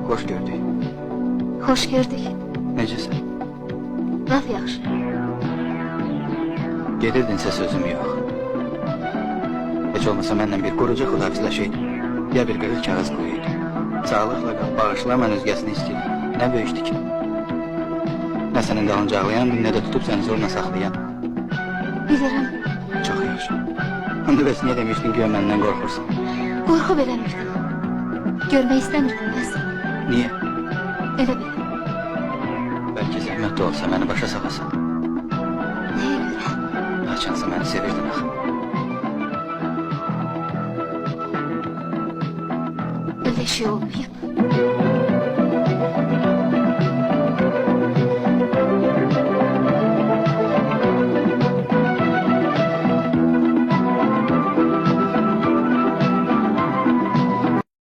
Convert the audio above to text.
Hoş gördük. Xoş gördük. Necəsən? Laf yaxşı. Gedirdinsə sözüm yox. Heç olmasa məndən bir quruca xudafizləşəydin. Ya bir qırıq kağız qoyuydu. Sağlıqla qal, bağışla, mən özgəsini istəyirəm. Nə böyüşdü ki? Nə sənin dalınca ağlayandım, nə də tutub səni zorla saxlayan. Bilirəm, Çox yaxşı. İndi bəs niyə demişdin ki, məndən qorxursan? qorxub eləmirdim. Görmək istəmirdim bəs. Niyə? Elə bil. Bəlkə zəhmət də olsa məni başa salasan. Nəyə görə? Haçansa məni sevirdin axı. Öyle şey olmayıb.